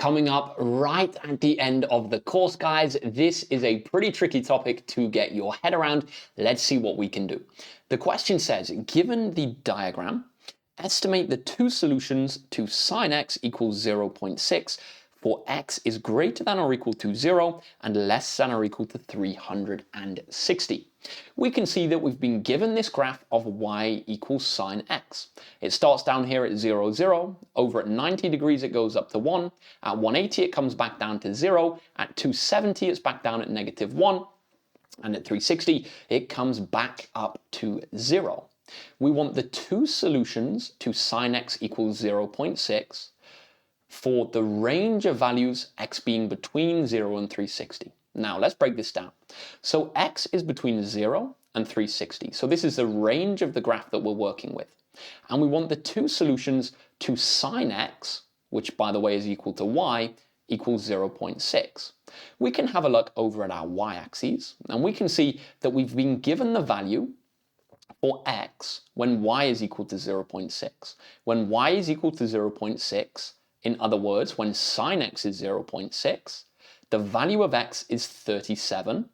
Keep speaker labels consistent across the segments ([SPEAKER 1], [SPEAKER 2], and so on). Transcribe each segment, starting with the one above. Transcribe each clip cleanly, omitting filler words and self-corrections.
[SPEAKER 1] Coming up right at the end of the course, guys, this is a pretty tricky topic to get your head around. Let's see what we can do. The question says, given the diagram, estimate the two solutions to sine x equals 0.6 for x is greater than or equal to 0 and less than or equal to 360. We can see that we've been given this graph of y equals sine x. It starts down here at 0, 0. Over at 90 degrees it goes up to 1. At 180 it comes back down to 0. At 270 it's back down at negative 1. And at 360 it comes back up to 0. We want the two solutions to sine x equals 0.6 for the range of values x being between 0 and 360. Now let's break this down. So x is between 0 and 360. So this is the range of the graph that we're working with. And we want the two solutions to sine x, which by the way is equal to y, equals 0.6. We can have a look over at our y-axis and we can see that we've been given the value for x when y is equal to 0.6. When y is equal to 0.6, in other words, when sine x is 0.6, the value of x is 37,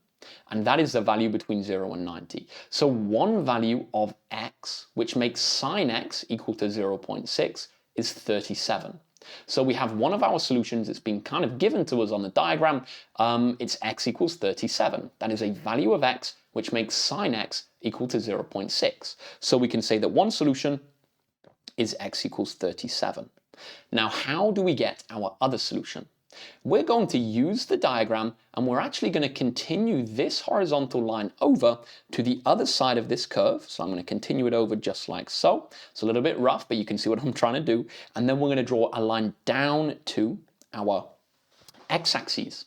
[SPEAKER 1] and that is the value between 0 and 90. So one value of x, which makes sine x equal to 0.6, is 37. So we have one of our solutions that's been kind of given to us on the diagram. It's x equals 37. That is a value of x which makes sine x equal to 0.6. So we can say that one solution is x equals 37. Now, how do we get our other solution? We're going to use the diagram and we're actually going to continue this horizontal line over to the other side of this curve. So I'm going to continue it over just like so. It's a little bit rough, but you can see what I'm trying to do. And then we're going to draw a line down to our x-axis.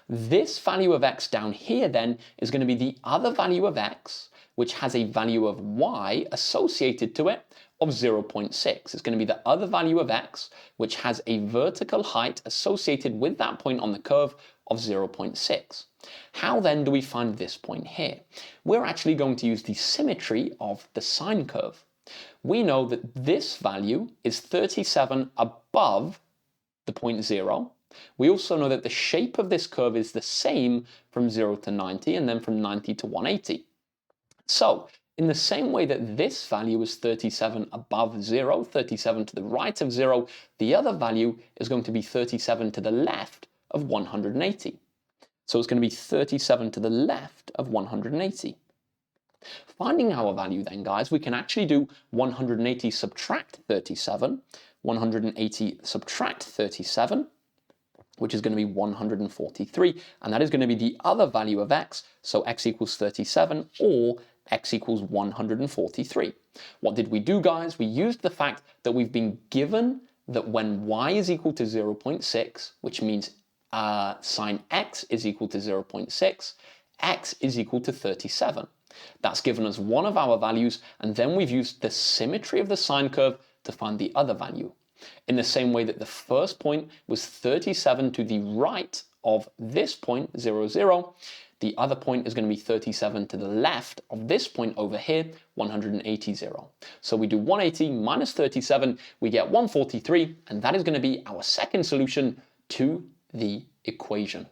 [SPEAKER 1] This value of x down here then is going to be the other value of x, which has a value of y associated to it of 0.6. It's going to be the other value of x, which has a vertical height associated with that point on the curve of 0.6. How then do we find this point here? We're actually going to use the symmetry of the sine curve. We know that this value is 37 above the point 0. We also know that the shape of this curve is the same from 0 to 90 and then from 90 to 180. So, in the same way that this value is 37 above 0, 37 to the right of 0, the other value is going to be 37 to the left of 180. So it's going to be 37 to the left of 180. Finding our value then, guys, we can actually do 180 subtract 37, 180 subtract 37, which is going to be 143, and that is going to be the other value of x, so x equals 37, or x equals 143. What did we do, guys? We used the fact that we've been given that when y is equal to 0.6, which means sine x is equal to 0.6, x is equal to 37. That's given us one of our values, and then we've used the symmetry of the sine curve to find the other value. In the same way that the first point was 37 to the right of this point, 0, 0, the other point is going to be 37 to the left of this point over here, 180, 0. So we do 180 minus 37, we get 143, and that is going to be our second solution to the equation.